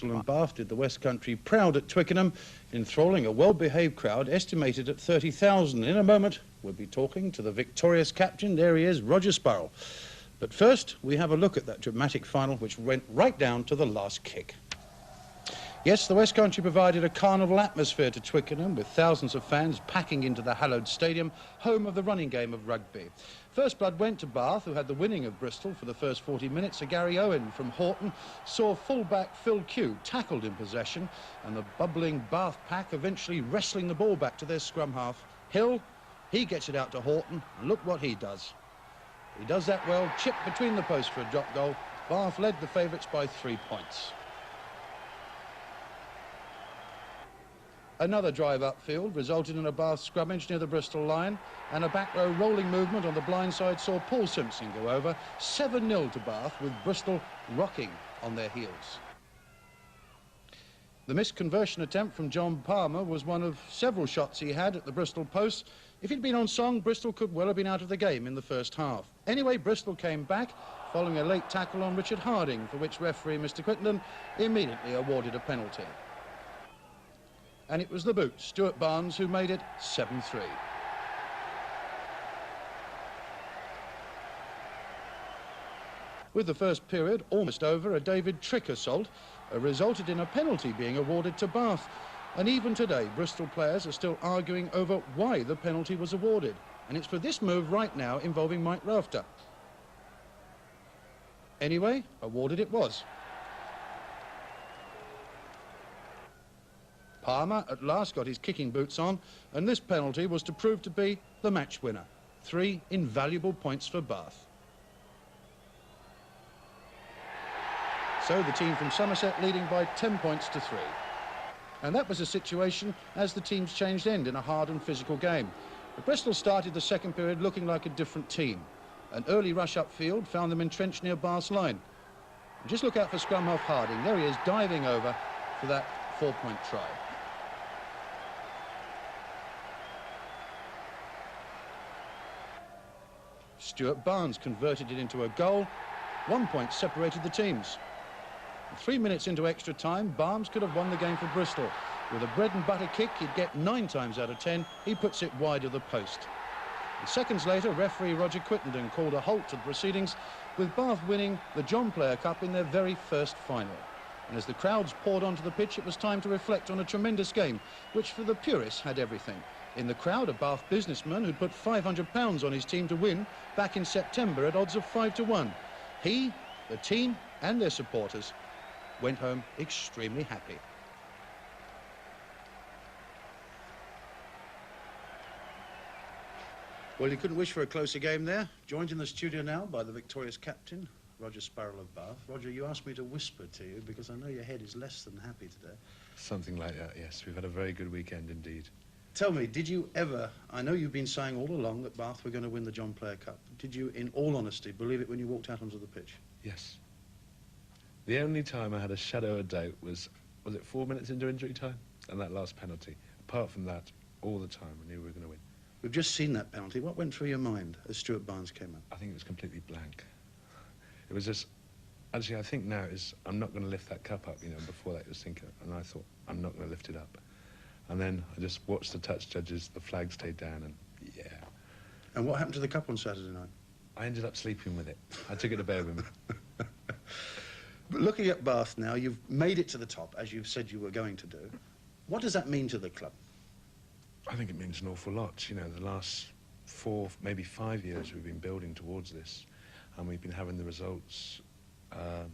And Bath did the West Country proud at Twickenham, enthralling a well-behaved crowd estimated at 30,000. In a moment, we'll be talking to the victorious captain. There he is, Roger Sparrow. But first, we have a look at that dramatic final, which went right down to the last kick. Yes, the West Country provided a carnival atmosphere to Twickenham, with thousands of fans packing into the hallowed stadium, home of the running game of rugby. First blood went to Bath, who had the winning of Bristol for the first 40 minutes. Gary Owen from Horton saw full-back Phil Q tackled in possession, and the bubbling Bath pack eventually wrestling the ball back to their scrum half. Hill, he gets it out to Horton, and look what he does. He does that well, chipped between the posts for a drop goal. Bath led the favourites by 3 points. Another drive upfield resulted in a Bath scrummage near the Bristol line, and a back row rolling movement on the blind side saw Paul Simpson go over. 7-0 to Bath, with Bristol rocking on their heels. The missed conversion attempt from John Palmer was one of several shots he had at the Bristol post. If he'd been on song, Bristol could well have been out of the game in the first half. Anyway, Bristol came back following a late tackle on Richard Harding, for which referee Mr. Crittenden immediately awarded a penalty. And it was the boot, Stuart Barnes, who made it 7-3. With the first period almost over, a David Trick assault resulted in a penalty being awarded to Bath. And even today, Bristol players are still arguing over why the penalty was awarded. And it's for this move right now involving Mike Rafter. Anyway, awarded it was. Palmer at last got his kicking boots on, and this penalty was to prove to be the match winner. 3 invaluable points for Bath. So the team from Somerset leading by 10 points to 3. And that was the situation as the teams changed end in a hard and physical game. But Bristol started the second period looking like a different team. An early rush upfield found them entrenched near Bath's line. And just look out for scrum half Harding. There he is, diving over for that 4-point try. Stuart Barnes converted it into a goal. 1 point separated the teams. 3 minutes into extra time, Barnes could have won the game for Bristol. With a bread and butter kick, he'd get 9 times out of 10. He puts it wide of the post. And seconds later, referee Roger Crittenden called a halt to the proceedings, with Bath winning the John Player Cup in their very first final. And as the crowds poured onto the pitch, it was time to reflect on a tremendous game, which for the purists had everything. In the crowd, a Bath businessman who'd put £500 on his team to win back in September at odds of 5-1. He, the team and their supporters went home extremely happy. Well, you couldn't wish for a closer game there. Joined in the studio now by the victorious captain, Roger Sparrow of Bath. Roger, you asked me to whisper to you because I know your head is less than happy today. Something like that, yes. We've had a very good weekend indeed. Tell me, did you ever, I know you've been saying all along that Bath were going to win the John Player Cup. Did you, in all honesty, believe it when you walked out onto the pitch? Yes. The only time I had a shadow of doubt was it 4 minutes into injury time? And that last penalty. Apart from that, all the time I knew we were going to win. We've just seen that penalty. What went through your mind as Stuart Barnes came up? I think it was completely blank. It was just, actually I think now is, I'm not going to lift that cup up, you know, before that I was thinking, and I thought, I'm not going to lift it up. And then I just watched the touch judges, the flag stayed down, and yeah. And what happened to the cup on Saturday night? I ended up sleeping with it. I took it to bed with me. But looking at Bath now, you've made it to the top, as you've said you were going to do. What does that mean to the club? I think it means an awful lot. You know, the last 4, maybe 5 years we've been building towards this, and we've been having the results,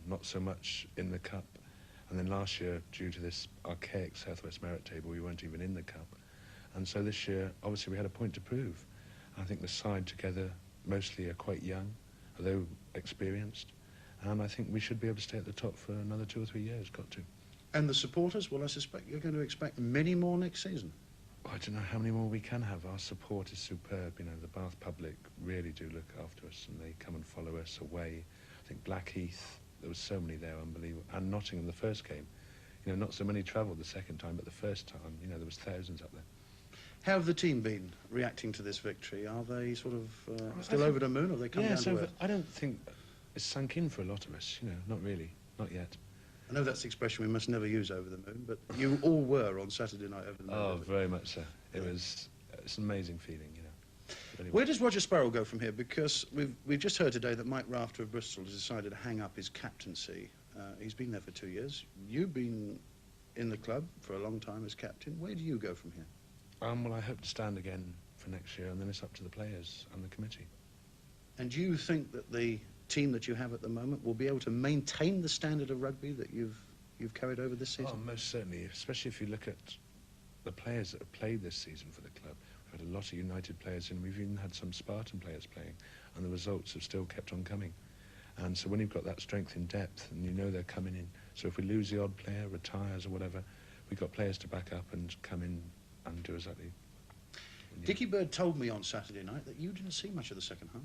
not so much in the cup. And then last year, due to this archaic Southwest Merit table, we weren't even in the cup. And so this year, obviously, we had a point to prove. I think the side together mostly are quite young, although experienced. And I think we should be able to stay at the top for another 2 or 3 years, got to. And the supporters? Well, I suspect you're going to expect many more next season. I don't know how many more we can have. Our support is superb. You know, the Bath public really do look after us, and they come and follow us away. I think Blackheath, there was so many there, unbelievable. And Nottingham, the first game. You know, not so many travelled the second time, but the first time, you know, there was thousands up there. How have the team been reacting to this victory? Are they sort of still over the moon, or have they come down to earth? I don't think it's sunk in for a lot of us, you know, not really, not yet. I know that's the expression we must never use, over the moon, but you all were on Saturday night over the moon. Oh, very much so. It's an amazing feeling, you know. Really. Where does Roger Sparrow go from here? Because we've just heard today that Mike Rafter of Bristol has decided to hang up his captaincy. He's been there for 2 years. You've been in the club for a long time as captain. Where do you go from here? Well, I hope to stand again for next year, and then it's up to the players and the committee. And do you think that the team that you have at the moment will be able to maintain the standard of rugby that you've carried over this season? Oh, most certainly, especially if you look at the players that have played this season for the club. We've had a lot of United players in, we've even had some Spartan players playing, and the results have still kept on coming. And so when you've got that strength in depth, and you know they're coming in, so if we lose the odd player, retires or whatever, we've got players to back up and come in and do exactly. Dickie Bird told me on Saturday night that you didn't see much of the second half.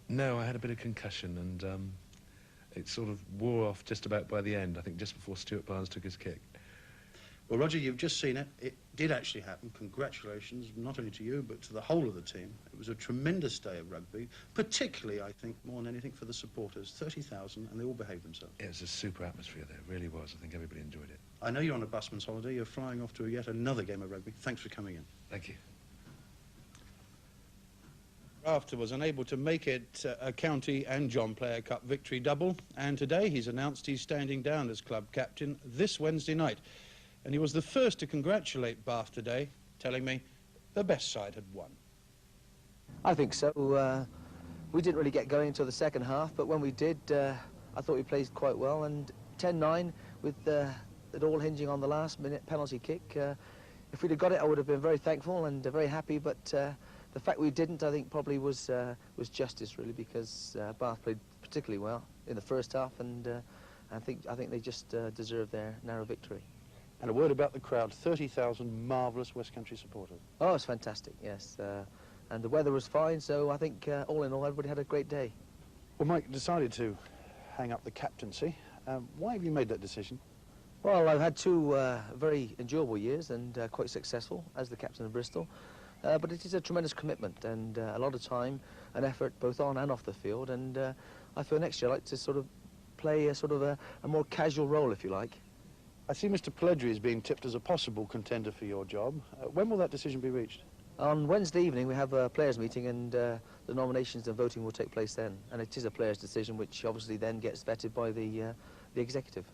No, I had a bit of concussion, and it sort of wore off just about by the end, I think just before Stuart Barnes took his kick. Well, Roger, you've just seen it. It did actually happen. Congratulations, not only to you, but to the whole of the team. It was a tremendous day of rugby, particularly, I think, more than anything for the supporters. 30,000, and they all behaved themselves. It was a super atmosphere there, it really was. I think everybody enjoyed it. I know you're on a busman's holiday. You're flying off to yet another game of rugby. Thanks for coming in. Thank you. Rafter was unable to make it a county and John Player Cup victory double, and today he's announced he's standing down as club captain this Wednesday night. And he was the first to congratulate Bath today, telling me the best side had won. I think so. We didn't really get going until the second half, but when we did, I thought we played quite well, and 10-9 with it all hinging on the last-minute penalty kick. If we'd have got it, I would have been very thankful and very happy, but the fact we didn't, I think, probably was justice, really, because Bath played particularly well in the first half, and I think they just deserved their narrow victory. And a word about the crowd, 30,000 marvellous West Country supporters. Oh, it's fantastic, yes. And the weather was fine, so I think, all in all, everybody had a great day. Well, Mike decided to hang up the captaincy. Why have you made that decision? Well, I've had two very enjoyable years and quite successful as the captain of Bristol. But it is a tremendous commitment and a lot of time and effort both on and off the field. And I feel next year I'd like to sort of play a more casual role, if you like. I see Mr. Pelledri is being tipped as a possible contender for your job. When will that decision be reached? On Wednesday evening we have a players' meeting, and the nominations and voting will take place then. And it is a players' decision, which obviously then gets vetted by the executive.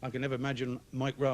I can never imagine Mike Rafter